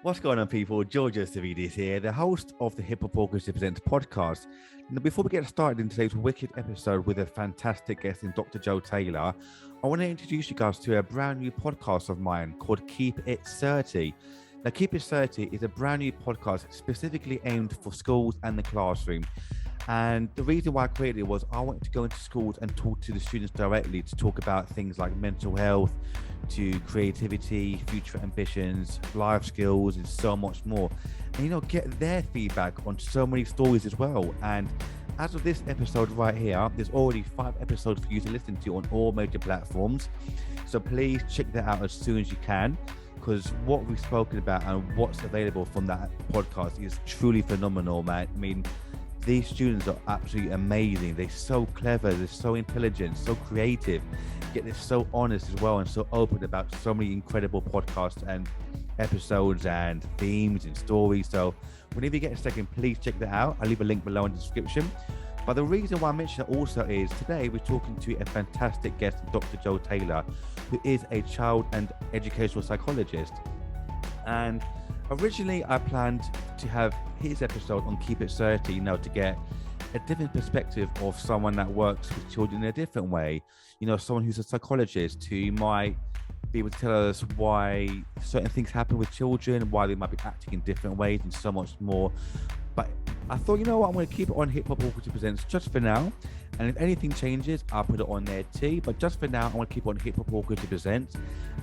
What's going on, people? Georgio Savvides here, the host of the Hip Hop Orchestra Presents podcast. Now, before we get started in today's wicked episode with a fantastic guest in Dr. Joe Taylor, I want to introduce you guys to a brand new podcast of mine called It Certi. Now, It Certi is a brand new podcast specifically aimed for schools and the classroom. And the reason why I created it was I wanted to go into schools and talk to the students directly to talk about things like mental health, to creativity, future ambitions, life skills, and so much more. And, get their feedback on so many stories as well. And as of this episode right here, there's already 5 episodes for you to listen to on all major platforms. So please check that out as soon as you can, because what we've spoken about and what's available from that podcast is truly phenomenal, man. I mean, these students are absolutely amazing. They're so clever, they're so intelligent, so creative, yet they're so honest as well and so open about so many incredible podcasts and episodes and themes and stories. So whenever you get a second, please check that out. I'll leave a link below in the description. But the reason why I mention it also is today we're talking to a fantastic guest, Dr. Joe Taylor, who is a child and educational psychologist. And originally, I planned to have his episode on It Certi, to get a different perspective of someone that works with children in a different way. Someone who's a psychologist who might be able to tell us why certain things happen with children, why they might be acting in different ways, and so much more. But I thought, I'm going to keep it on Hip Hop Orchestra Presents just for now. And if anything changes, I'll put it on there too. But just for now, I want to keep it on Hip Hop Orchestra Presents.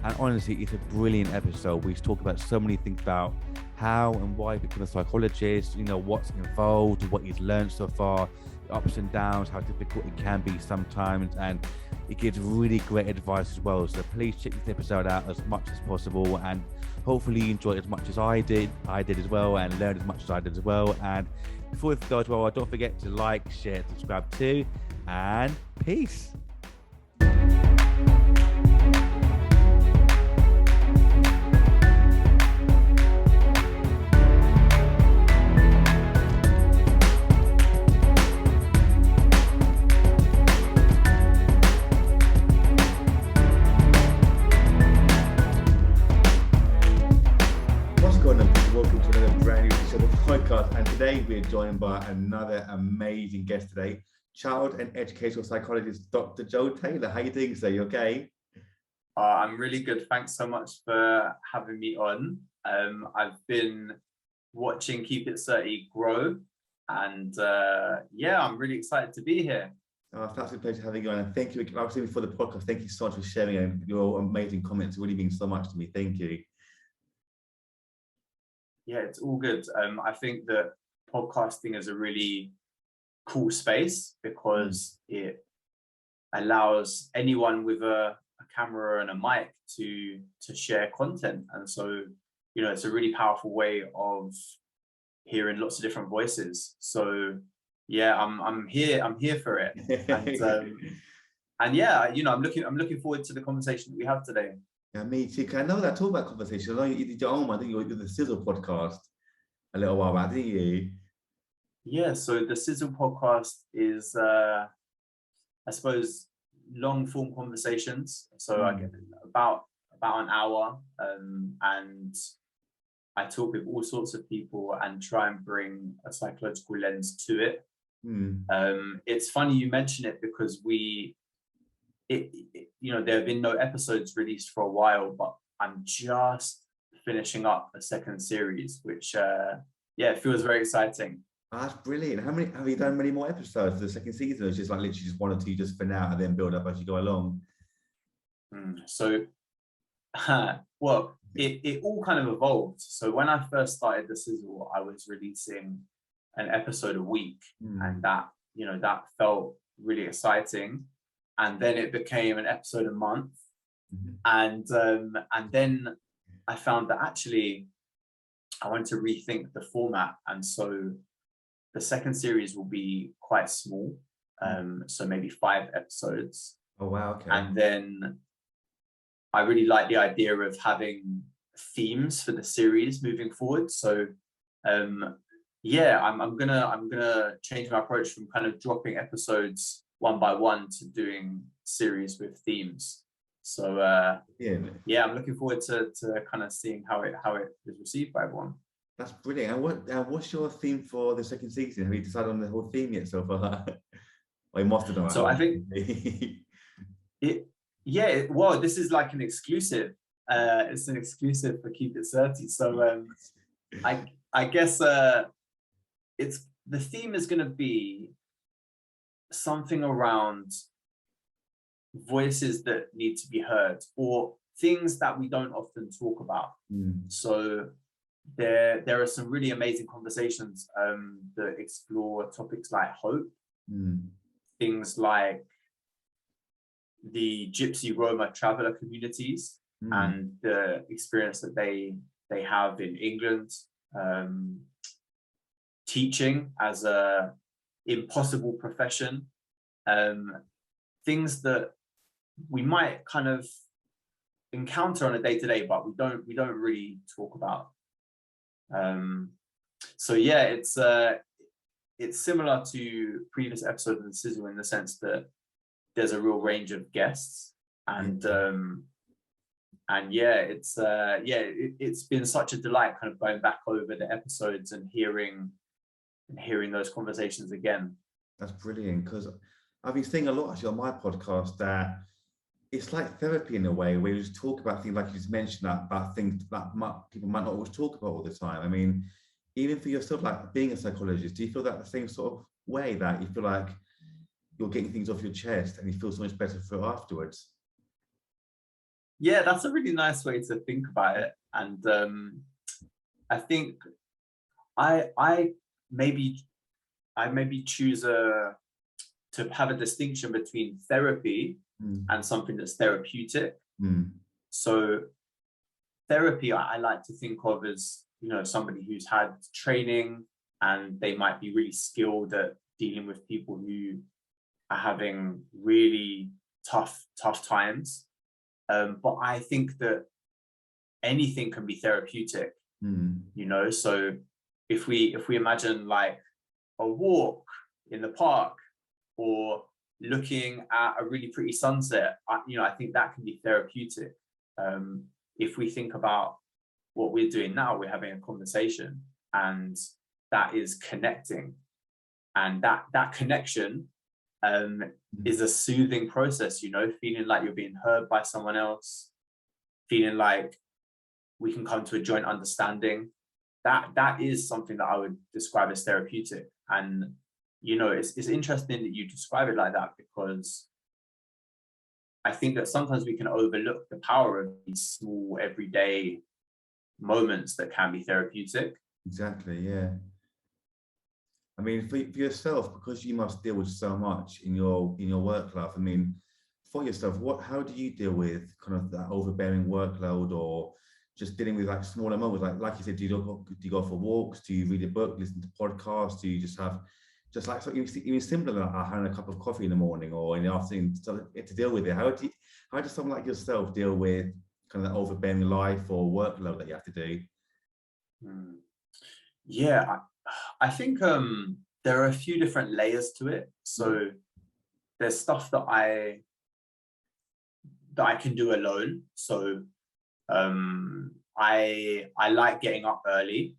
And honestly, it's a brilliant episode. We talk about so many things about how and why he became a psychologist, what's involved, what he's learned so far, the ups and downs, how difficult it can be sometimes. And it gives really great advice as well. So please check this episode out as much as possible. And hopefully you enjoy it as much as I did as well, and learned as much as I did as well. And before it goes well, don't forget to like, share, subscribe too, and peace. Welcome to another brand new episode of the podcast, and today we're joined by another amazing guest today, child and educational psychologist, Dr. Joe Taylor. How are you doing today? You okay? I'm really good. Thanks so much for having me on. I've been watching It Certi grow, and I'm really excited to be here. It's an absolute pleasure having you on, and thank you. Obviously, for the podcast, thank you so much for sharing, and your amazing comments really mean so much to me. Thank you. Yeah, it's all good. I think that podcasting is a really cool space because it allows anyone with a camera and a mic to share content. And so, it's a really powerful way of hearing lots of different voices. So yeah, I'm here for it. I'm looking forward to the conversation that we have today. Yeah, me too. I know that talk about conversation. I know you did your own. I think you did the Sizzle podcast a little while back, didn't you? Yeah. So the Sizzle podcast is, I suppose, long form conversations. So I get about an hour, and I talk with all sorts of people and try and bring a psychological lens to it. It's funny you mention it because there have been no episodes released for a while, but I'm just finishing up a second series, which feels very exciting. Oh, that's brilliant. How many have you done? Many more episodes for the second season, or it's just like literally just 1 or 2 just for now, and then build up as you go along? So, well, it all kind of evolved. So when I first started the Sizzle, I was releasing an episode a week, and that felt really exciting. And then it became an episode a month, and then I found that actually I wanted to rethink the format, and so the second series will be quite small, so maybe 5 episodes. Oh wow! Okay. And then I really like the idea of having themes for the series moving forward. So I'm gonna change my approach from kind of dropping episodes one by one to doing series with themes. So I'm looking forward to kind of seeing how it is received by everyone. That's brilliant. And what's your theme for the second season? Have you decided on the whole theme yet so far? Well, you must have done. So I think well, this is like an exclusive. It's an exclusive for Keep It Certi. So I guess it's the theme is going to be something around voices that need to be heard, or things that we don't often talk about. So there are some really amazing conversations that explore topics like hope, things like the Gypsy Roma traveler communities and the experience that they have in England, teaching as a impossible profession, things that we might kind of encounter on a day-to-day, but we don't really talk about. So yeah, it's similar to previous episodes of the Sizzle in the sense that there's a real range of guests, and it's been such a delight kind of going back over the episodes and hearing those conversations again. That's brilliant, because I've been seeing a lot actually on my podcast that it's like therapy in a way, where you just talk about things like you just mentioned, about things that people might not always talk about all the time. I mean, even for yourself, like being a psychologist, do you feel that the same sort of way, that you feel like you're getting things off your chest and you feel so much better for afterwards? Yeah, that's a really nice way to think about it. And I think I maybe choose to have a distinction between therapy and something that's therapeutic. So therapy, I like to think of as, somebody who's had training and they might be really skilled at dealing with people who are having really tough times. But I think that anything can be therapeutic, so if we imagine like a walk in the park or looking at a really pretty sunset, I think that can be therapeutic. If we think about what we're doing now, we're having a conversation, and that is connecting, and that connection is a soothing process, feeling like you're being heard by someone else, feeling like we can come to a joint understanding. That is something that I would describe as therapeutic. And it's interesting that you describe it like that, because I think that sometimes we can overlook the power of these small everyday moments that can be therapeutic. Exactly, yeah. I mean, for yourself, because you must deal with so much in your work life, I mean, for yourself, how do you deal with kind of that overbearing workload, or just dealing with like smaller moments? Like you said, do you go for walks? Do you read a book, listen to podcasts? Do you just have like something even simpler than having a cup of coffee in the morning or in the afternoon to deal with it? How does someone like yourself deal with kind of that overbearing life or workload that you have to do? Yeah, I think there are a few different layers to it. So there's stuff that I can do alone. So I like getting up early,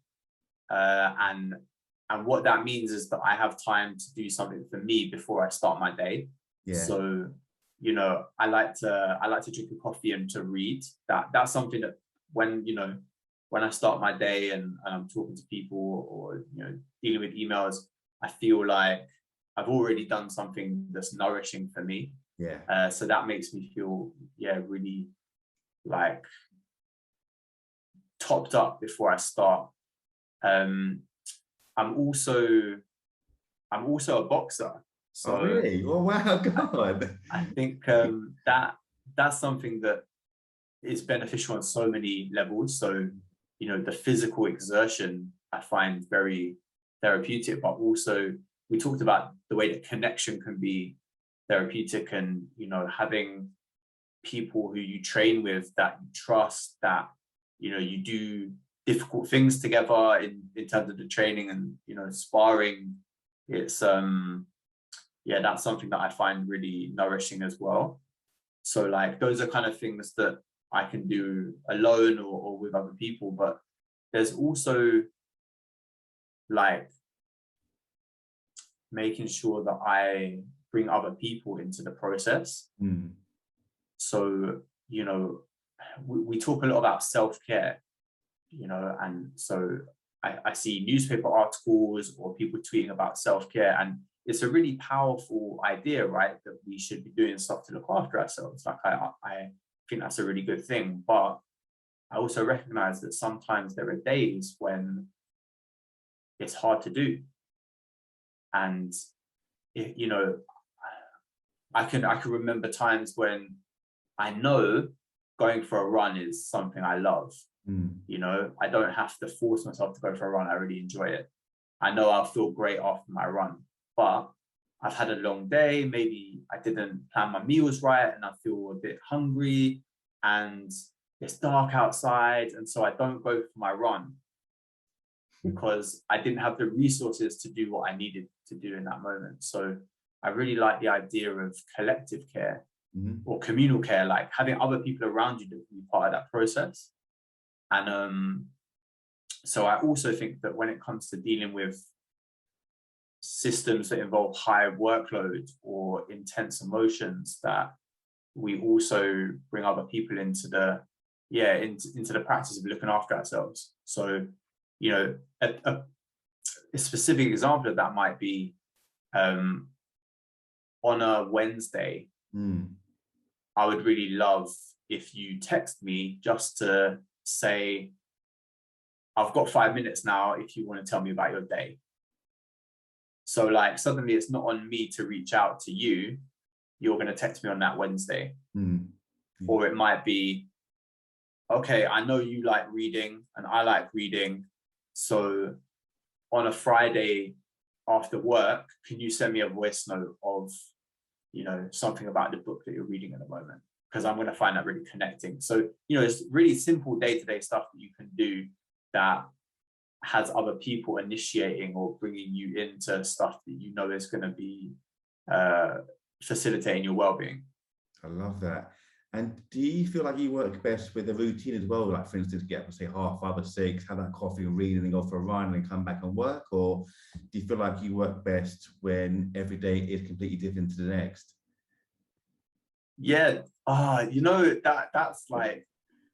and what that means is that I have time to do something for me before I start my day. Yeah. So I like to drink a coffee and to read. That's something that when I start my day and I'm talking to people or dealing with emails, I feel like I've already done something that's nourishing for me. Yeah. So that makes me feel really like topped up before I start. I'm also a boxer. So really? Oh wow, God. I think that's something that is beneficial on so many levels. So the physical exertion I find very therapeutic, but also we talked about the way that connection can be therapeutic, and having people who you train with that you trust, that you do difficult things together in terms of the training and sparring. It's that's something that I find really nourishing as well. So like those are kind of things that I can do alone or with other people. But there's also like making sure that I bring other people into the process. So, you know, we talk a lot about self-care, you know, and so I see newspaper articles or people tweeting about self-care, and it's a really powerful idea, right? That we should be doing stuff to look after ourselves. Like I think that's a really good thing, but I also recognize that sometimes there are days when it's hard to do. And, you know, I can remember times when I know going for a run is something I love. You know, I don't have to force myself to go for a run. I really enjoy it. I know I'll feel great after my run, but I've had a long day. Maybe I didn't plan my meals right and I feel a bit hungry and it's dark outside. And so I don't go for my run because I didn't have the resources to do what I needed to do in that moment. So I really like the idea of collective care or communal care, like having other people around you that can be part of that process. And so I also think that when it comes to dealing with systems that involve high workload or intense emotions, that we also bring other people into the into the practice of looking after ourselves. So, you know, a specific example of that might be on a Wednesday, I would really love if you text me just to say, I've got 5 minutes now if you want to tell me about your day. So like suddenly it's not on me to reach out to you. You're going to text me on that Wednesday. Or it might be, okay, I know you like reading and I like reading. So on a Friday after work, can you send me a voice note of, you know, something about the book that you're reading at the moment? Because I'm going to find that really connecting. So, you know, it's really simple day-to-day stuff that you can do that has other people initiating or bringing you into stuff that you know is going to be facilitating your well-being. I love that. And do you feel like you work best with a routine as well? Like, for instance, get up, say 5:30 or 6, have that coffee and read and then go for a run and then come back and work? Or do you feel like you work best when every day is completely different to the next? Yeah, you know, that's like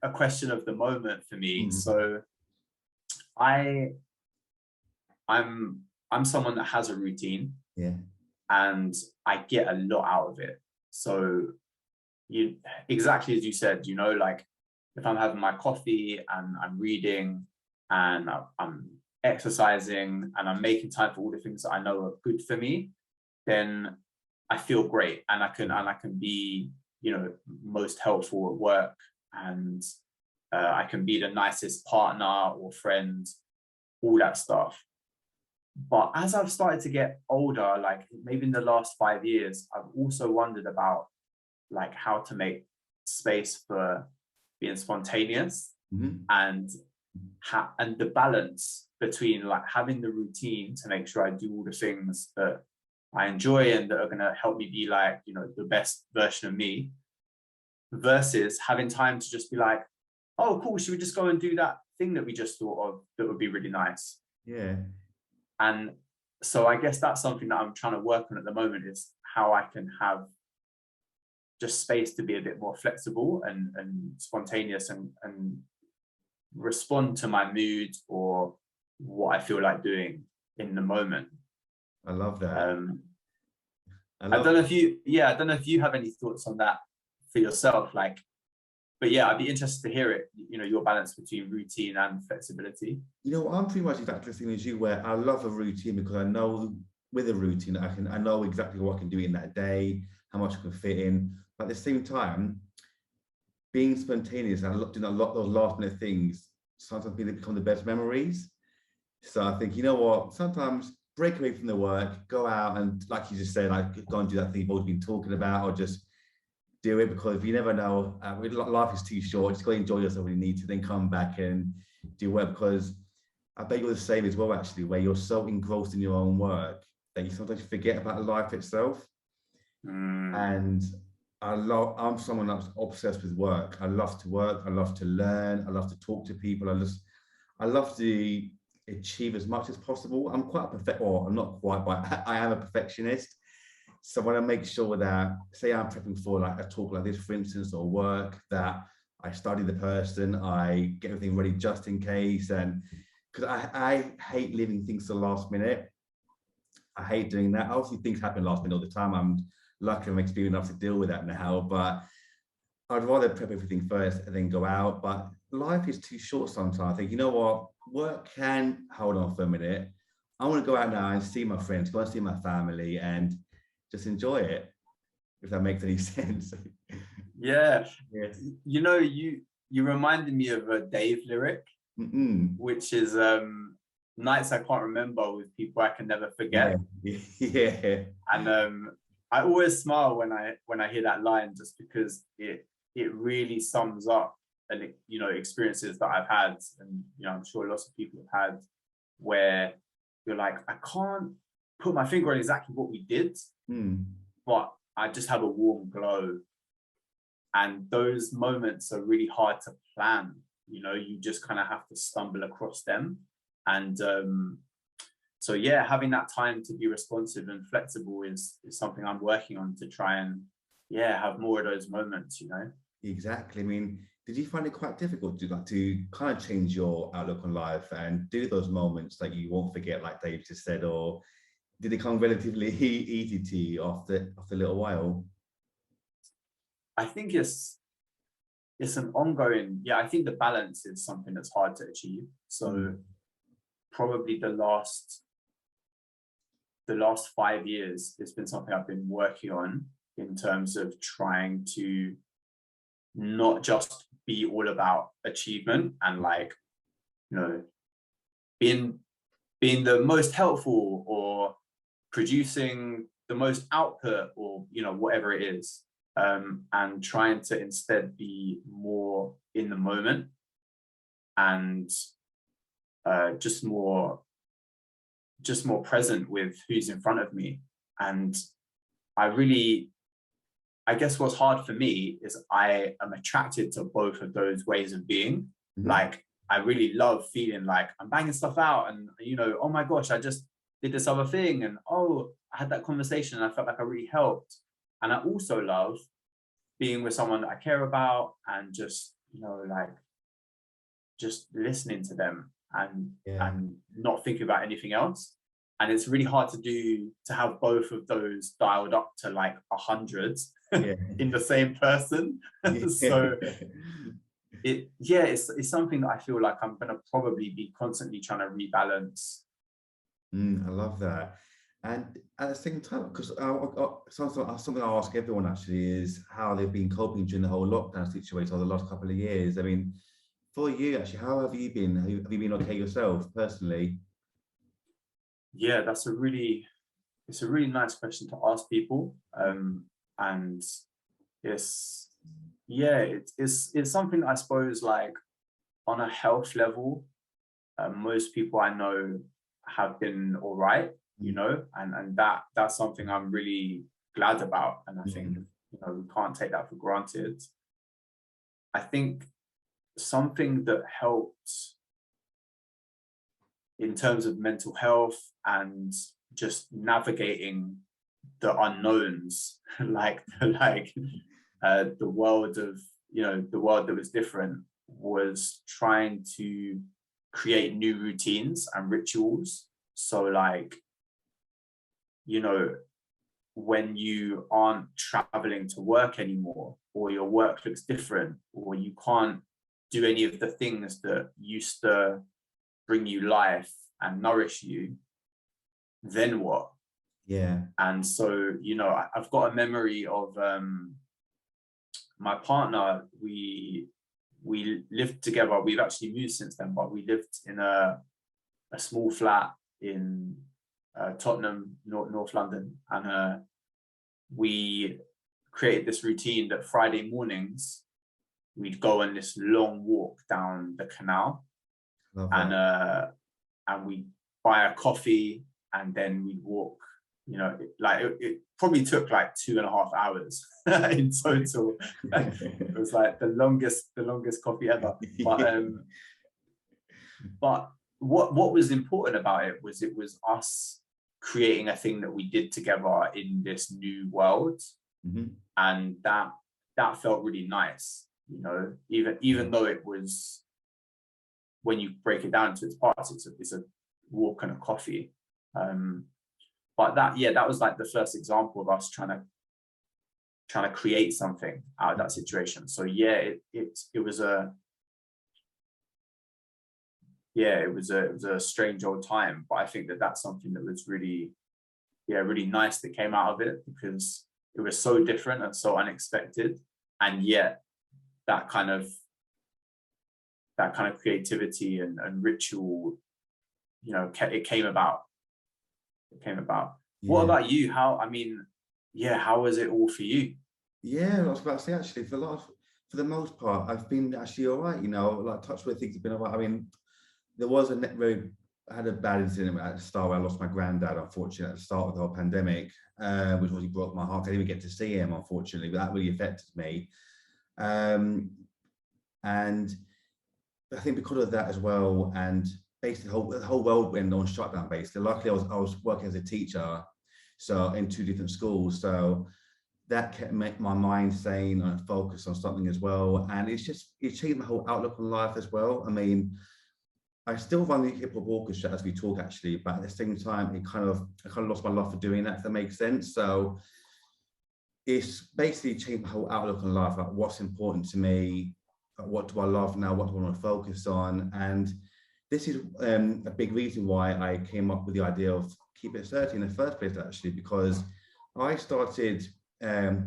a question of the moment for me. So I'm someone that has a routine, and I get a lot out of it. So you exactly as you said, you know, like if I'm having my coffee and I'm reading and I'm exercising and I'm making time for all the things that I know are good for me, then I feel great and I can be, you know, most helpful at work, and I can be the nicest partner or friend, all that stuff. But as I've started to get older, like maybe in the last 5 years, I've also wondered about like how to make space for being spontaneous and the balance between like having the routine to make sure I do all the things that I enjoy and that are going to help me be like, you know, the best version of me, versus having time to just be like, oh, cool, should we just go and do that thing that we just thought of that would be really nice? Yeah. And so I guess that's something that I'm trying to work on at the moment, is how I can have just space to be a bit more flexible and spontaneous and respond to my mood or what I feel like doing in the moment. I love that. I don't know if you have any thoughts on that for yourself, like, but yeah, I'd be interested to hear it, you know, your balance between routine and flexibility. You know, I'm pretty much exactly the same as you, where I love a routine because I know with a routine, I know exactly what I can do in that day, how much I can fit in. But at the same time, being spontaneous and doing a lot of those last minute things, sometimes become the best memories. So I think, you know what, sometimes break away from the work, go out and, like you just said, like go and do that thing you've always been talking about, or just do it, because you never know, life is too short. Just go enjoy yourself when you need to, then come back and do work, because I bet you're the same as well, actually, where you're so engrossed in your own work that you sometimes forget about life itself. And I'm someone that's obsessed with work. I love to work. I love to learn. I love to talk to people. I love to achieve as much as possible. I'm quite a or I'm not quite, but I am a perfectionist. So when I make sure that, say I'm prepping for like a talk like this, for instance, or work, that I study the person, I get everything ready just in case. And because I hate leaving things to the last minute. I hate doing that. Obviously, things happen last minute all the time. I'm lucky I'm experienced enough to deal with that now, but I'd rather prep everything first and then go out. But life is too short sometimes. I think, you know what? Work can hold on for a minute. I want to go out now and see my friends, go and see my family and just enjoy it, if that makes any sense. Yeah. Yes. You know, you reminded me of a Dave lyric, which is nights I can't remember with people I can never forget. Yeah. And I always smile when I hear that line, just because it really sums up, and you know, experiences that I've had, and you know, I'm sure lots of people have had, where you're like, I can't put my finger on exactly what we did, but I just have a warm glow. And those moments are really hard to plan. You know, you just kind of have to stumble across them. And so yeah, having that time to be responsive and flexible is something I'm working on, to try and have more of those moments, you know. Exactly. I mean, did you find it quite difficult to kind of change your outlook on life and do those moments that you won't forget, like Dave just said, or did it come relatively easy to you after a little while? I think it's an ongoing, I think the balance is something that's hard to achieve. So probably the last 5 years, it's been something I've been working on, in terms of trying to not just be all about achievement and, like, you know, being the most helpful or producing the most output, or you know, whatever it is, and trying to instead be more in the moment, and just more present with who's in front of me. And I guess what's hard for me is I am attracted to both of those ways of being. Like, I really love feeling like I'm banging stuff out, and you know, oh my gosh, I just did this other thing, and oh, I had that conversation and I felt like I really helped. And I also love being with someone that I care about, and just, you know, like, just listening to them and not thinking about anything else. And it's really hard to have both of those dialed up to like 100 in the same person. So it's something that I feel like I'm going to probably be constantly trying to rebalance. I love that. And at the same time, because something I ask everyone actually is how they've been coping during the whole lockdown situation over the last couple of years. I mean, for you actually, how have you been? Have you been okay yourself personally? Yeah, it's a really nice question to ask people. And it's something that I suppose, like, on a health level, most people I know have been all right, you know, and that's something I'm really glad about. And I think, you know, we can't take that for granted. I think something that helped in terms of mental health and just navigating the unknowns, like the world of, you know, the world that was different, was trying to create new routines and rituals. So, like, you know, when you aren't traveling to work anymore, or your work looks different, or you can't do any of the things that used to bring you life and nourish you, then what? And so, you know, I've got a memory of my partner. We lived together. We've actually moved since then, but we lived in a small flat in Tottenham, North London, and we created this routine that Friday mornings we'd go on this long walk down the canal, and we'd buy a coffee, and then we'd walk it probably took like 2.5 hours in total. It was like the longest coffee ever. But what was important about it was us creating a thing that we did together in this new world. And that felt really nice, even though it was, when you break it down to its parts, it's a walk and a coffee. But that was like the first example of us trying to create something out of that situation. So it was a strange old time, but I think that's something that was really nice that came out of it, because it was so different and so unexpected, and yet that kind of creativity and ritual, it came about. What about you? How was it all for you? I was about to say, actually, for the most part, I've been actually all right, like touch wood, things have been all right. I mean, there was I had a bad incident at the start where I lost my granddad, unfortunately, at the start of the whole pandemic, which really broke my heart. I didn't even get to see him, unfortunately, but that really affected me. And I think because of that as well, and basically the whole world went on shutdown, basically. Luckily, I was working as a teacher, so in 2 different schools, so that kept my mind sane and focused on something as well. And it changed my whole outlook on life as well. I mean, I still run the Hip Hop Orchestra as we talk, actually, but at the same time, I kind of lost my love for doing that, if that makes sense. So it's basically changed my whole outlook on life, like what's important to me, what do I love now, what do I want to focus on. And this is a big reason why I came up with the idea of Keep It Certi in the first place, actually, because I started, my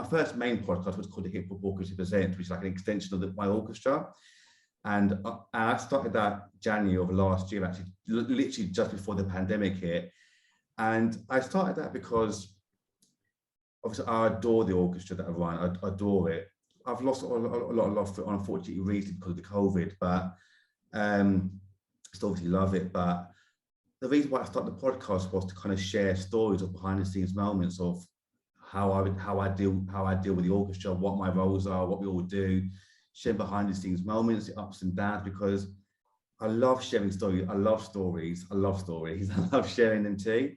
first main podcast was called the Hip Hop Orchestra Presents, which is like an extension of my orchestra. And I started that January of last year, actually, literally just before the pandemic hit. And I started that because, obviously, I adore the orchestra that I run. I adore it. I've lost a lot of love for it, unfortunately, recently because of the COVID, but still obviously love it. But the reason why I started the podcast was to kind of share stories of behind the scenes moments of how I deal with the orchestra, what my roles are, what we all do, share behind the scenes moments, the ups and downs, because I love sharing stories. I love stories. I love sharing them too.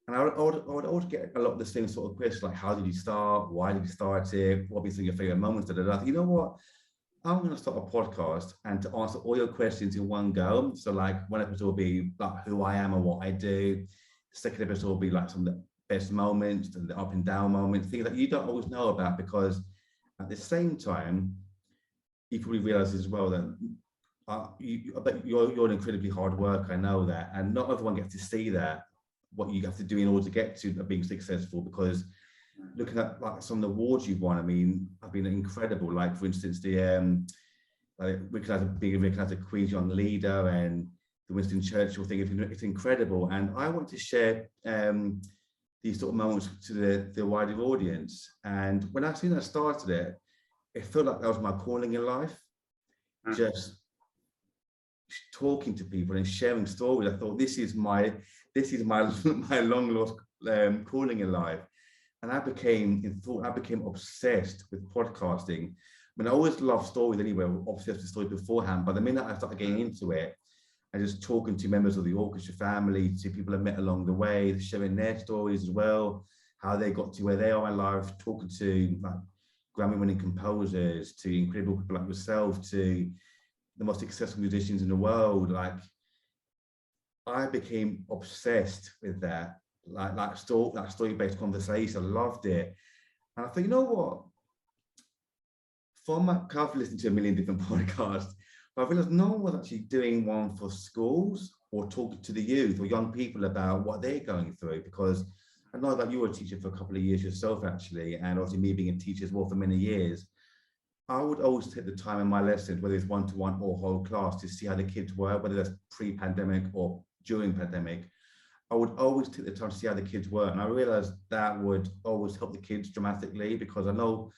And I would always get a lot of the same sort of questions, like, how did you start? Why did you start it? What were your favorite moments? You know what? I'm going to start a podcast and to answer all your questions in one go. So like one episode will be like who I am and what I do. The second episode will be like some of the best moments and the up and down moments, things that you don't always know about, because at the same time, you probably realize as well that you're an incredibly hard worker. I know that, and not everyone gets to see that, what you have to do in order to get to being successful, because looking at like some of the awards you've won, I mean, have been incredible. Like for instance, the being recognized as a Queen's Young Leader and the Winston Churchill thing. It's incredible, and I want to share these sort of moments to the wider audience. And when I started it, it felt like that was my calling in life, just talking to people and sharing stories. I thought this is my long lost calling in life. And I became obsessed with podcasting. I mean, I always loved stories anyway, obviously the story beforehand, but the minute I started getting into it and just talking to members of the orchestra family, to people I met along the way, sharing their stories as well, how they got to where they are in life, talking to like Grammy-winning composers, to incredible people like yourself, to the most successful musicians in the world. Like, I became obsessed with that, like story-based conversation. I loved it. And I thought, you know what? I've listened to a million different podcasts, but I realized no one was actually doing one for schools or talking to the youth or young people about what they're going through. Because I know that you were a teacher for a couple of years yourself, actually, and obviously me being a teacher as well for many years. I would always take the time in my lessons, whether it's one-to-one or whole class, to see how the kids were, whether that's pre-pandemic or during pandemic. I would always take the time to see how the kids were. And I realized that would always help the kids dramatically, because I know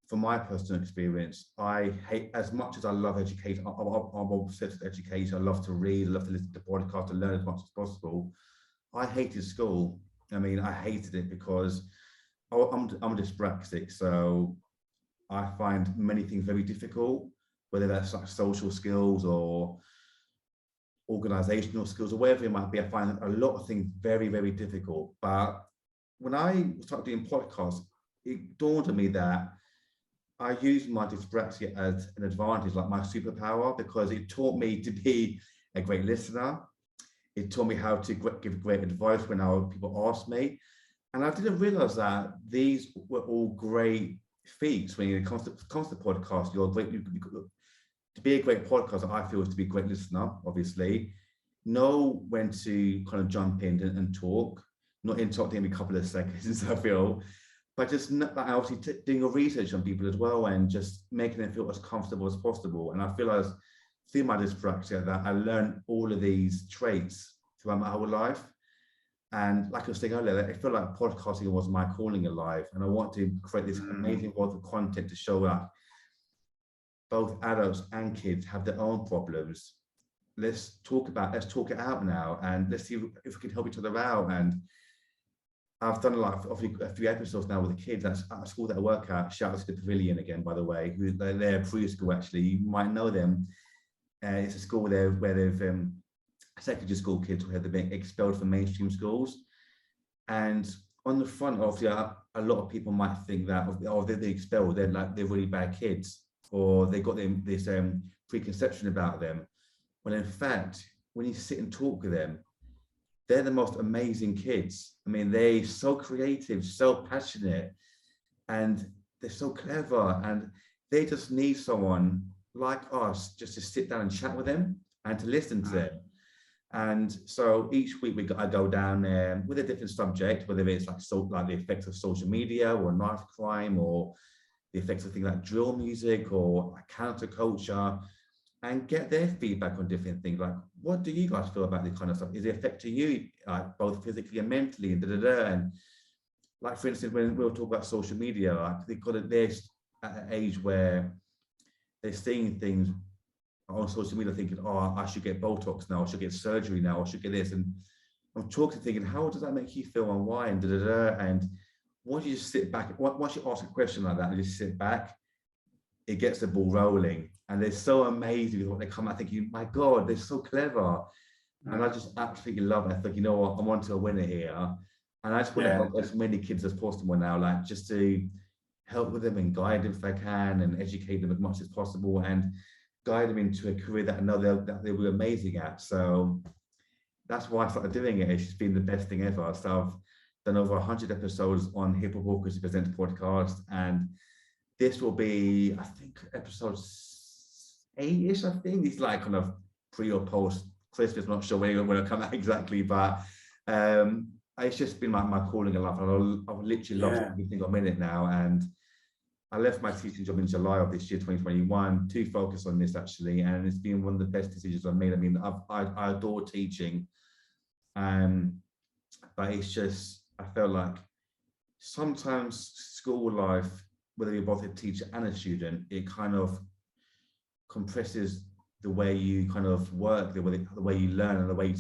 from my personal experience, I hate, as much as I love education, I'm obsessed with education. I love to read, I love to listen to podcasts and learn as much as possible. I hated school. I mean, I hated it because I'm dyspraxic, so I find many things very difficult, whether that's like social skills or organizational skills or whatever it might be. I find a lot of things very, very difficult. But when I started doing podcasts, it dawned on me that I use my dyspraxia as an advantage, like my superpower, because it taught me to be a great listener. It taught me how to give great advice when people asked me. And I didn't realize that these were all great feats when it comes to podcast. You're great. To be a great podcaster, I feel, is to be a great listener, obviously. Know when to kind of jump in and talk, not interrupting every couple of seconds, I feel, but just obviously doing your research on people as well and just making them feel as comfortable as possible. And I feel as through my dyspraxia that I learned all of these traits throughout my whole life. And like I was saying earlier, I feel like podcasting was my calling in life. And I want to create this amazing wealth of content to show that both adults and kids have their own problems. Let's talk it out now, and let's see if we can help each other out. And I've done a few episodes now with the kids at a school that I work at. Shout out to the Pavilion again, by the way, who they're preschool actually. You might know them. It's a school there where they've secondary school kids who have been expelled from mainstream schools. And on the front of a lot of people might think that they're expelled, they're really bad kids, or they got this preconception about them. When in fact, when you sit and talk with them, they're the most amazing kids. I mean, they're so creative, so passionate, and they're so clever. And they just need someone like us just to sit down and chat with them and to listen to them. And so each week I go down there with a different subject, whether it's like the effects of social media or knife crime or the effects of things like drill music or like counterculture, and get their feedback on different things. Like, what do you guys feel about this kind of stuff? Is it affecting you, both physically and mentally, and And like, for instance, when we'll talk about social media, like they're at an age where they're seeing things on social media, thinking, "Oh, I should get Botox now. I should get surgery now. I should get this." And I'm talking, thinking, "How does that make you feel, and why?" And once you just sit back, once you ask a question like that, and just sit back, it gets the ball rolling. And they're so amazing with what they come out thinking, my God, they're so clever. And I just absolutely love it. I think, you know what, I'm onto a winner here. And I just want to help as many kids as possible now, like just to help with them and guide them if I can and educate them as much as possible and guide them into a career that I know that they were amazing at. So that's why I started doing it. It's just been the best thing ever. So I've done over 100 episodes on Hip Hop Orchestra Presents podcast, and this will be, I think, episode 8-ish, I think. It's like kind of pre or post Christmas, I'm not sure when it'll come out exactly, but it's just been my calling in life. I've literally loved every single minute now. And I left my teaching job in July of this year, 2021, to focus on this actually. And it's been one of the best decisions I've made. I mean, I adore teaching. But it's just, I felt like sometimes school life, whether you're both a teacher and a student, it kind of compresses the way you kind of work, the way you learn, and the way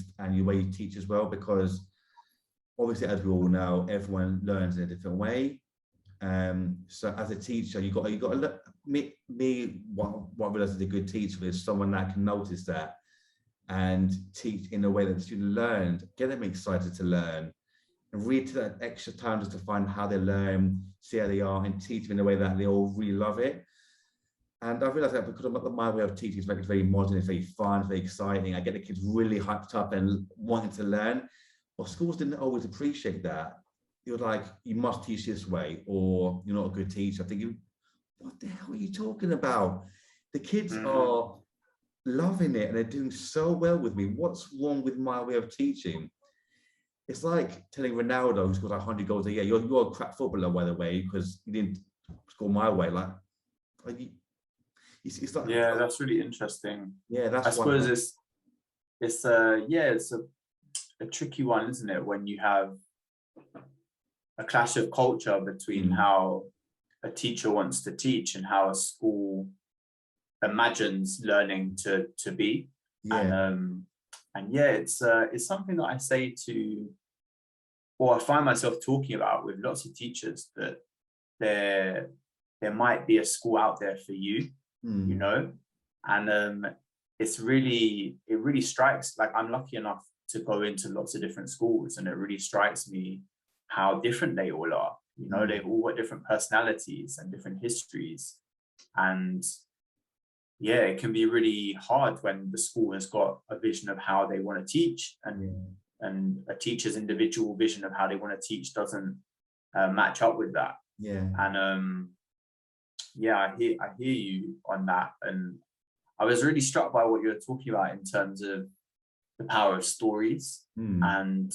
you teach as well. Because obviously, as we all know, everyone learns in a different way. So as a teacher, you got to look. What I realize is a good teacher is someone that can notice that and teach in a way that the student learned, get them excited to learn, and read to that extra time just to find how they learn, see how they are, and teach them in a way that they all really love it. And I realized that because my way of teaching is it's very modern, it's very fun, it's very exciting. I get the kids really hyped up and wanting to learn. But schools didn't always appreciate that. You're like, you must teach this way, or you're not a good teacher. I'm thinking, what the hell are you talking about? The kids are loving it and they're doing so well with me. What's wrong with my way of teaching? It's like telling Ronaldo, who scores like 100 goals a year, you're a crap footballer, by the way, because you didn't score my way. Like it's like, that's really interesting. Yeah, that's. I suppose it's a tricky one, isn't it? When you have a clash of culture between how a teacher wants to teach and how a school imagines learning to be. And it's something that I say to or I find myself talking about with lots of teachers, that there might be a school out there for you, you know, and it really strikes, like I'm lucky enough to go into lots of different schools, and it really strikes me how different they all are. You know, they've all got different personalities and different histories, and yeah, it can be really hard when the school has got a vision of how they want to teach, and a teacher's individual vision of how they want to teach doesn't match up with that. And I hear you on that, and I was really struck by what you were talking about in terms of the power of stories. And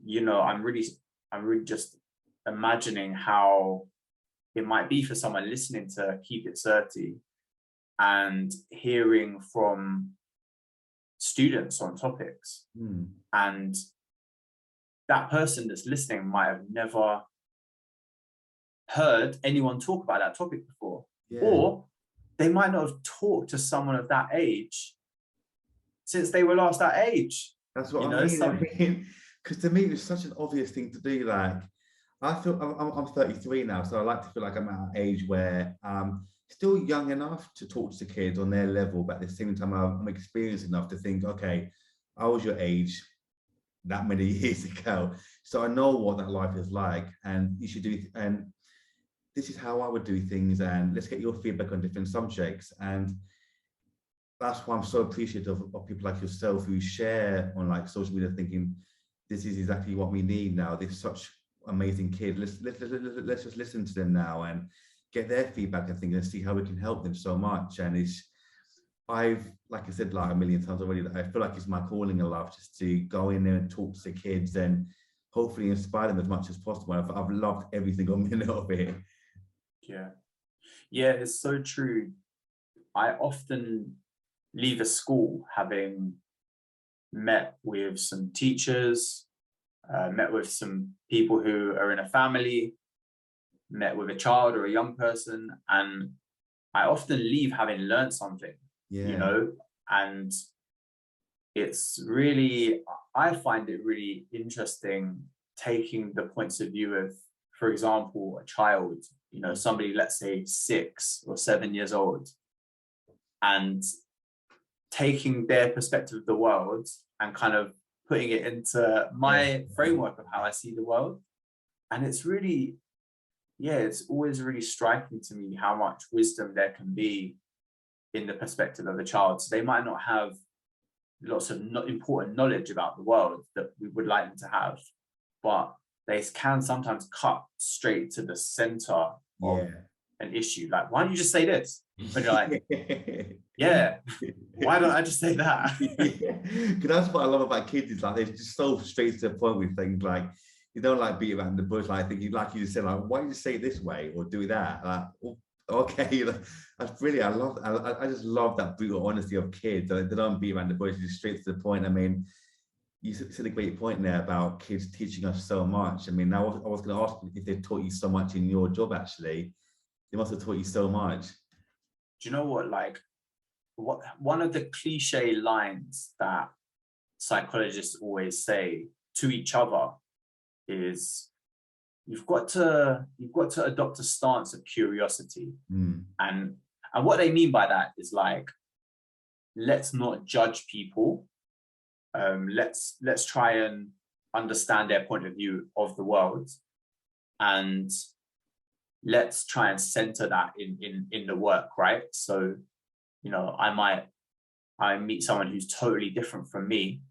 you know, I'm really just imagining how it might be for someone listening to Keep It Certi and hearing from students on topics, and that person that's listening might have never heard anyone talk about that topic before, or they might not have talked to someone of that age since they were last that age. That's what I mean. Because to me, it's such an obvious thing to do. Like, I feel I'm 33 now, so I like to feel like I'm at an age where I'm still young enough to talk to kids on their level, but at the same time, I'm experienced enough to think, okay, I was your age that many years ago, so I know what that life is like, and you should do, and this is how I would do things, and let's get your feedback on different subjects. And that's why I'm so appreciative of people like yourself who share on like social media, thinking this is exactly what we need now. They're such amazing kids. Let's just listen to them now and get their feedback and things and see how we can help them so much. And I've, like I said, like a million times already, that I feel like it's my calling in life, just to go in there and talk to the kids and hopefully inspire them as much as possible. I've loved every single minute of it. Yeah, it's so true. I often leave a school having met with some teachers, met with some people who are in a family, met with a child or a young person, and I often leave having learned something, you know, and it's really, I find it really interesting taking the points of view of, for example, a child, you know, somebody, let's say 6 or 7 years old, and taking their perspective of the world and kind of putting it into my framework of how I see the world. And it's really, it's always really striking to me how much wisdom there can be in the perspective of a child. So they might not have lots of important knowledge about the world that we would like them to have, but they can sometimes cut straight to the center of an issue. Like, why don't you just say this? And you're like, why don't I just say that? Because that's what I love about kids, is like they're just so straight to the point with things. Like, you don't like beat around the bush. Like, I think you, like you just said, like, why don't you say it this way or do that? Like, okay, that's brilliant. I just love that brutal honesty of kids. They don't beat around the bush, just straight to the point. I mean, you said a great point there about kids teaching us so much. I mean, I was going to ask if they taught you so much in your job. Actually, they must have taught you so much. Do you know what? Like, one of the cliche lines that psychologists always say to each other is, you've got to adopt a stance of curiosity. And what they mean by that is, like, let's not judge people. Let's try and understand their point of view of the world, and let's try and center that in the work, right? So, you know, I meet someone who's totally different from me,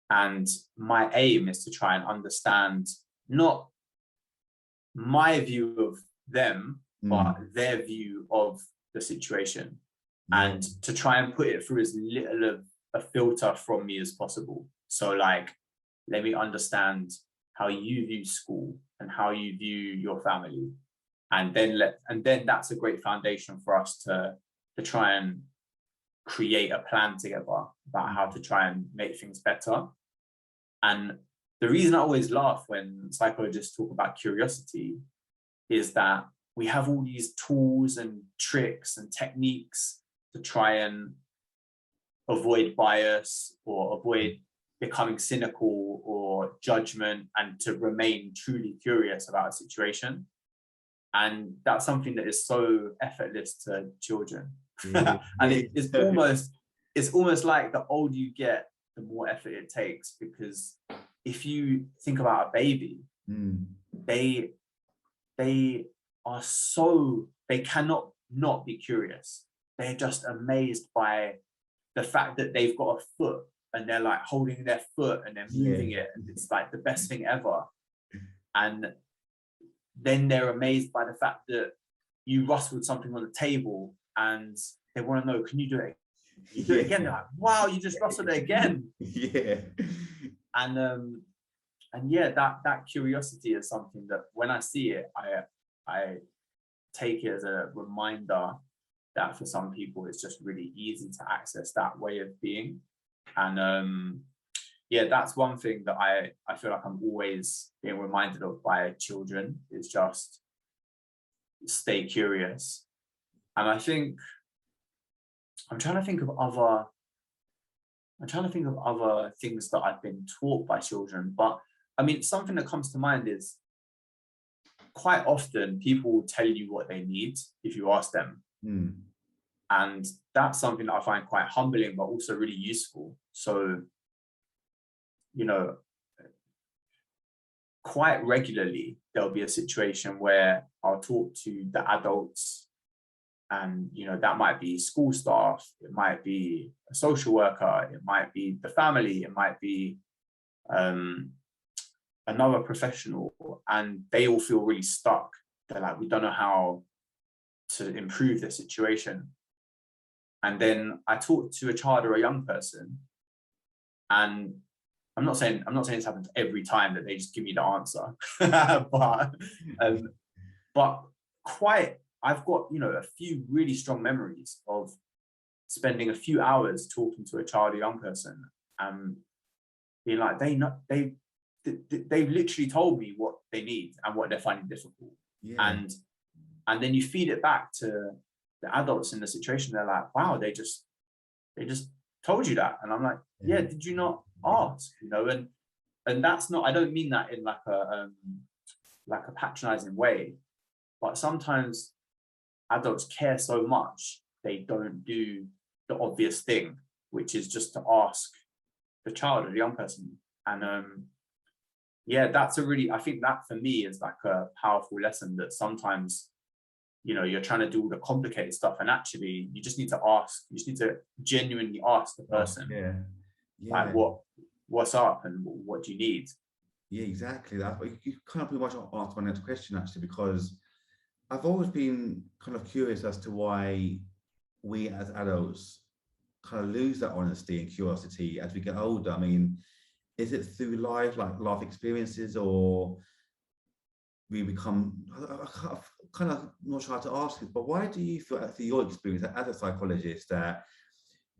and my aim is to try and understand not my view of them, but their view of the situation, and to try and put it through as little of a filter from me as possible. So, like, let me understand how you view school and how you view your family, and then that's a great foundation for us to try and create a plan together about how to try and make things better. And the reason I always laugh when psychologists talk about curiosity is that we have all these tools and tricks and techniques to try and avoid bias or avoid becoming cynical or judgment, and to remain truly curious about a situation. And that's something that is so effortless to children. And it's almost like the older you get, the more effort it takes, because if you think about a baby, they are so, they cannot not be curious. They're just amazed by the fact that they've got a foot, and they're like holding their foot and they're moving it, and it's like the best thing ever. And then they're amazed by the fact that you rustled something on the table, and they want to know, can you do it? You do it again. They're like, wow, you just rustled it again. And yeah, that curiosity is something that when I see it, I take it as a reminder that for some people it's just really easy to access that way of being. And yeah, that's one thing that I feel like I'm always being reminded of by children, is just stay curious. And I think I'm trying to think of other things that I've been taught by children. But I mean, something that comes to mind is quite often people will tell you what they need if you ask them. And that's something that I find quite humbling, but also really useful. So, you know, quite regularly, there'll be a situation where I'll talk to the adults, and, you know, that might be school staff, it might be a social worker, it might be the family, it might be another professional, and they all feel really stuck. They're like, we don't know how to improve the situation. And then I talk to a child or a young person, and I'm not saying this happens every time that they just give me the answer, but I've got, you know, a few really strong memories of spending a few hours talking to a child or young person, and being like, they've literally told me what they need and what they're finding difficult. And then you feed it back to the adults in the situation. They're like, wow, they just told you that. And I'm like, yeah, did you not ask? You know, and that's not, I don't mean that in like a patronizing way, but sometimes adults care so much they don't do the obvious thing, which is just to ask the child or the young person. And yeah, I think that for me is like a powerful lesson, that sometimes, you know, you're trying to do all the complicated stuff, and actually you just need to ask. You just need to genuinely ask the person, like, what's up and what do you need? Yeah, exactly. That you kind of pretty much answered my next question, actually, because I've always been kind of curious as to why we as adults kind of lose that honesty and curiosity as we get older. I mean, is it through life experiences, or we become, I kind of not sure how to ask it, but why do you feel, through your experience as a psychologist, that,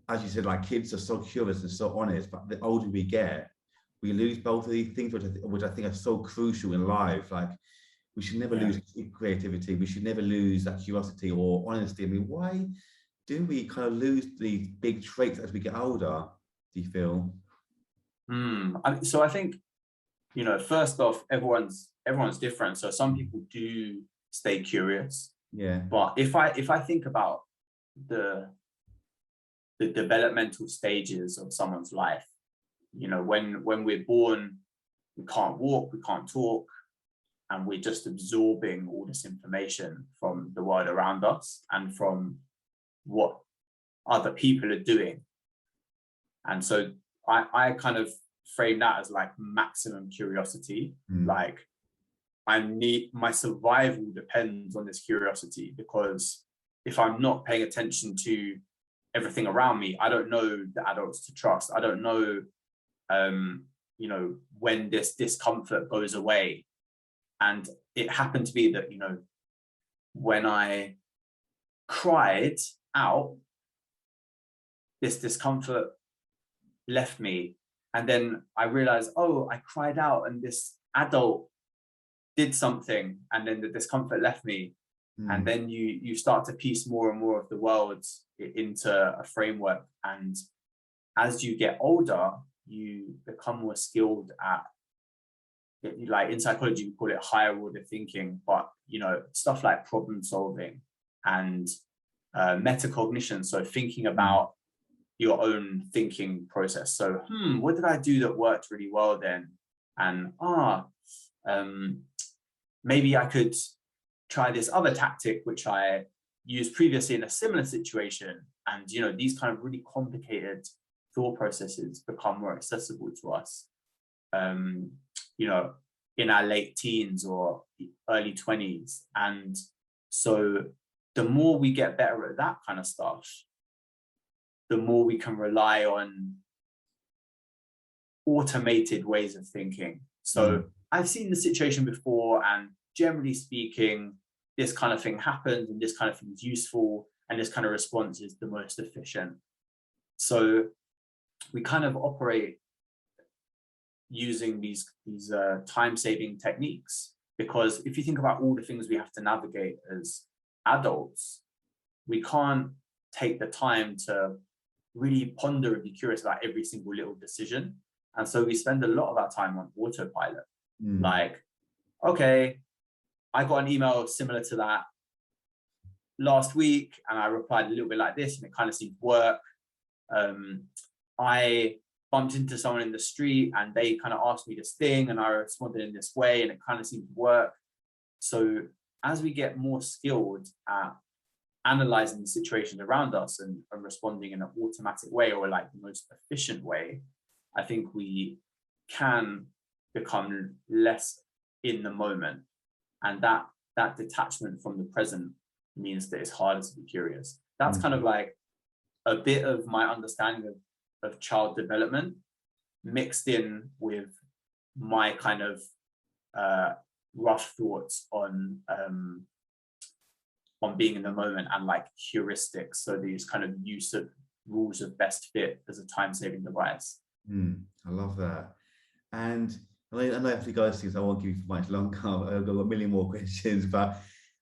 as you said, like, kids are so curious and so honest, but the older we get, we lose both of these things, which I think are so crucial in life? Like, we should never lose creativity. We should never lose that curiosity or honesty. I mean, why do we kind of lose these big traits as we get older, do you feel? So I think, you know, first off, everyone's different. So some people do stay curious. But if I think about the developmental stages of someone's life, you know, when we're born, we can't walk, we can't talk, and we're just absorbing all this information from the world around us and from what other people are doing. And so I kind of frame that as like maximum curiosity. Like, my survival depends on this curiosity, because if I'm not paying attention to everything around me, I don't know the adults to trust. I don't know, you know, when this discomfort goes away. And it happened to be that, you know, when I cried out, this discomfort left me. And then I realized, oh, I cried out and this adult did something, and then the discomfort left me. And then you start to piece more and more of the world into a framework. And as you get older, you become more skilled at, like in psychology we call it higher order thinking, but stuff like problem solving and metacognition, so thinking about your own thinking process. So what did I do that worked really well then? And maybe I could try this other tactic which I used previously in a similar situation. And these kind of really complicated thought processes become more accessible to us in our late teens or early 20s. And so the more we get better at that kind of stuff, the more we can rely on automated ways of thinking. So I've seen the situation before, and generally speaking, this kind of thing happens and this kind of thing is useful and this kind of response is the most efficient. So we kind of operate using these time-saving techniques, because if you think about all the things we have to navigate as adults, we can't take the time to really ponder and be curious about every single little decision. And so we spend a lot of our time on autopilot. Like, okay, I got an email similar to that last week and I replied a little bit like this and it kind of seemed to work. I bumped into someone in the street and they kind of asked me this thing and I responded in this way and it kind of seemed to work. So as we get more skilled at analyzing the situations around us and responding in an automatic way, or like the most efficient way, I think we can become less in the moment. And that detachment from the present means that it's harder to be curious. That's kind of like a bit of my understanding of child development mixed in with my kind of rough thoughts on being in the moment and like heuristics. So these kind of use of rules of best fit as a time-saving device. I love that. And I know if you guys see, so I won't give you much longer. I've got a million more questions, but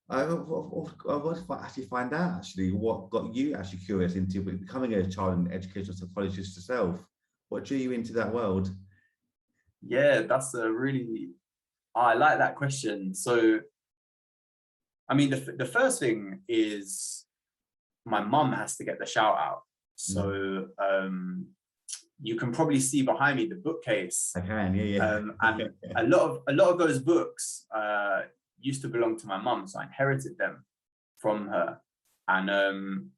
I want to actually find out what got you actually curious into becoming a child and educational psychologist yourself. What drew you into that world? Yeah, that's I like that question. So, I mean, the first thing is my mum has to get the shout out. So you can probably see behind me the bookcase. I can, yeah. And a lot of those books used to belong to my mum, so I inherited them from her. And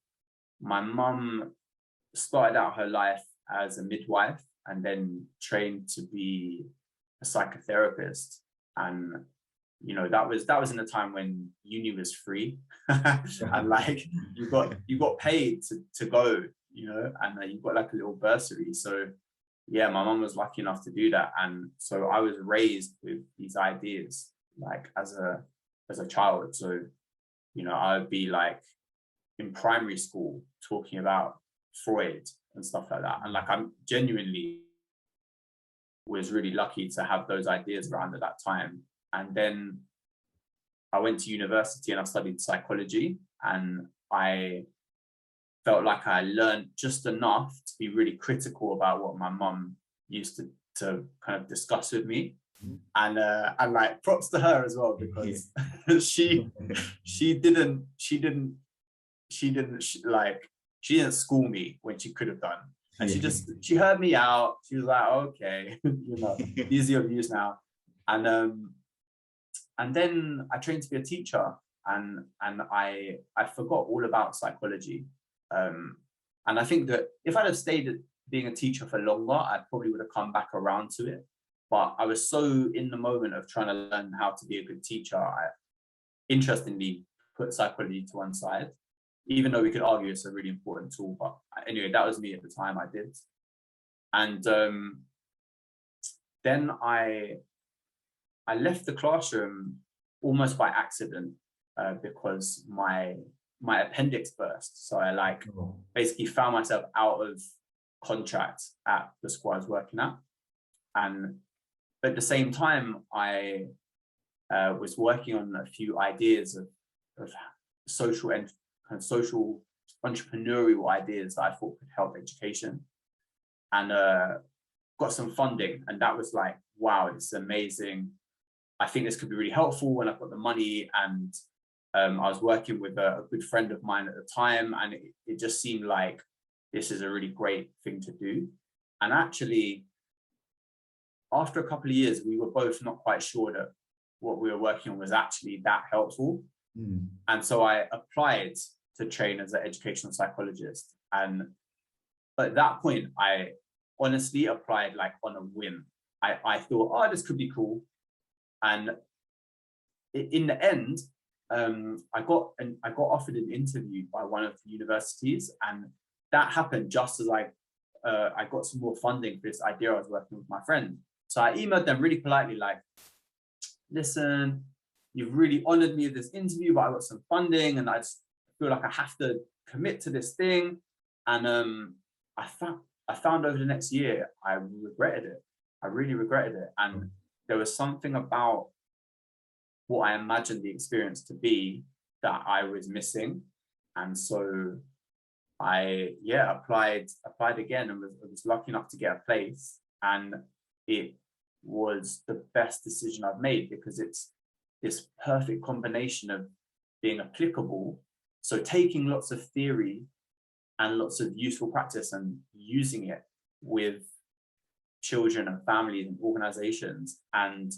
my mum started out her life as a midwife and then trained to be a psychotherapist. And that was in a time when uni was free and like you got paid to go, and you got like a little bursary. So yeah, my mom was lucky enough to do that. And so I was raised with these ideas like as a child. So I would be like in primary school talking about Freud and stuff like that, and like I'm genuinely was really lucky to have those ideas around at that time. And then I went to university and I studied psychology, and I felt like I learned just enough to be really critical about what my mum used to kind of discuss with me. And like props to her as well, because she didn't school me when she could have done. And she heard me out. She was like, okay, these are your views now. And then I trained to be a teacher, and I forgot all about psychology. And I think that if I'd have stayed being a teacher for longer, I probably would have come back around to it. But I was so in the moment of trying to learn how to be a good teacher, I interestingly put psychology to one side, even though we could argue it's a really important tool. But anyway, that was me at the time. I did. And then I left the classroom almost by accident because my appendix burst. So I basically found myself out of contract at the school I was working at. And at the same time, I was working on a few ideas of social and kind of social entrepreneurial ideas that I thought could help education. And got some funding, and that was like, wow, it's amazing. I think this could be really helpful when I've got the money. And I was working with a good friend of mine at the time, and it just seemed like this is a really great thing to do. And actually, after a couple of years, we were both not quite sure that what we were working on was actually that helpful. And so I applied to train as an educational psychologist. And at that point, I honestly applied like on a whim. I thought, oh, this could be cool. And in the end, I got offered an interview by one of the universities, and that happened just as I got some more funding for this idea I was working with my friend. So I emailed them really politely, like, listen, you've really honored me with this interview, but I got some funding and I just feel like I have to commit to this thing. And I found over the next year, I regretted it. I really regretted it. And there was something about what I imagined the experience to be that I was missing. And so I applied again, and was lucky enough to get a place. And it was the best decision I've made, because it's this perfect combination of being applicable, so taking lots of theory and lots of useful practice and using it with children and families and organizations. And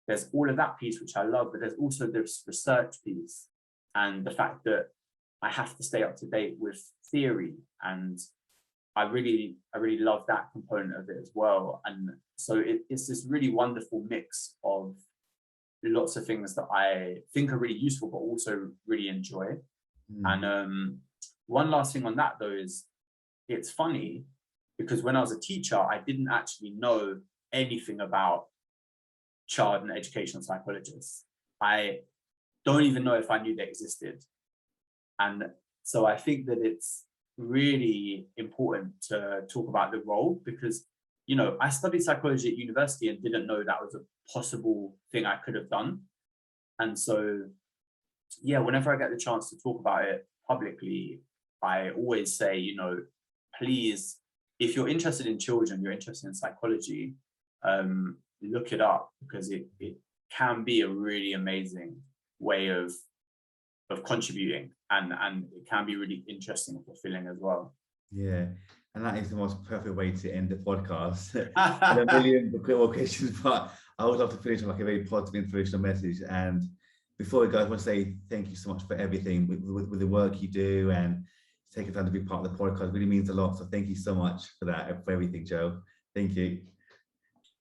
there's all of that piece, which I love, but there's also this research piece and the fact that I have to stay up to date with theory. And I really love that component of it as well. And so it's this really wonderful mix of lots of things that I think are really useful, but also really enjoy. And one last thing on that, though, is it's funny because when I was a teacher, I didn't actually know anything about child and educational psychologists. I don't even know if I knew they existed. And so I think that it's really important to talk about the role, because, you know, I studied psychology at university and didn't know that was a possible thing I could have done. And so, yeah, whenever I get the chance to talk about it publicly, I always say, you know, please, if you're interested in children, you're interested in psychology, look it up, because it can be a really amazing way of contributing, and it can be really interesting and fulfilling as well. Yeah, and that is the most perfect way to end the podcast. And a million more questions, but I would love to finish on like a very positive, inspirational message. And before we go, I want to say thank you so much for everything with the work you do, and taking time to be part of the podcast. It really means a lot. So thank you so much for that, for everything, Joe. Thank you.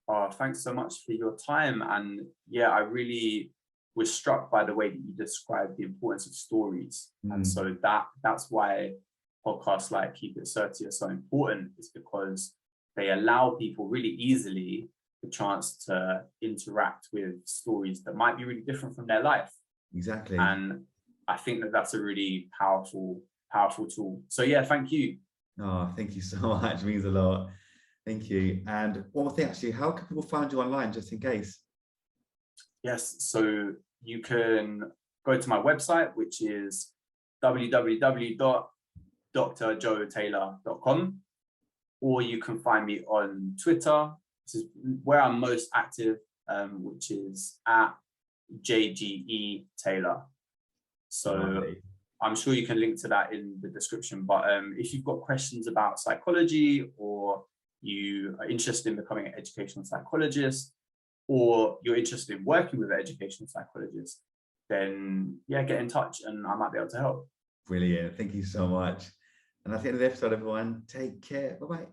Oh, thanks so much for your time. And yeah, I really was struck by the way that you described the importance of stories. And so that's why podcasts like Keep It Certi are so important, is because they allow people really easily the chance to interact with stories that might be really different from their life. Exactly. And I think that that's a really powerful tool. So yeah, thank you. Oh, thank you so much. It means a lot. Thank you. And one more thing, actually, how can people find you online, just in case? Yes, so you can go to my website, which is www.drjoetaylor.com, or you can find me on Twitter. This is where I'm most active, which is at JGE Taylor. So lovely. I'm sure you can link to that in the description. But if you've got questions about psychology, or you are interested in becoming an educational psychologist, or you're interested in working with an educational psychologist, then yeah, get in touch and I might be able to help. Brilliant. Thank you so much. And that's the end of the episode, everyone. Take care. Bye-bye.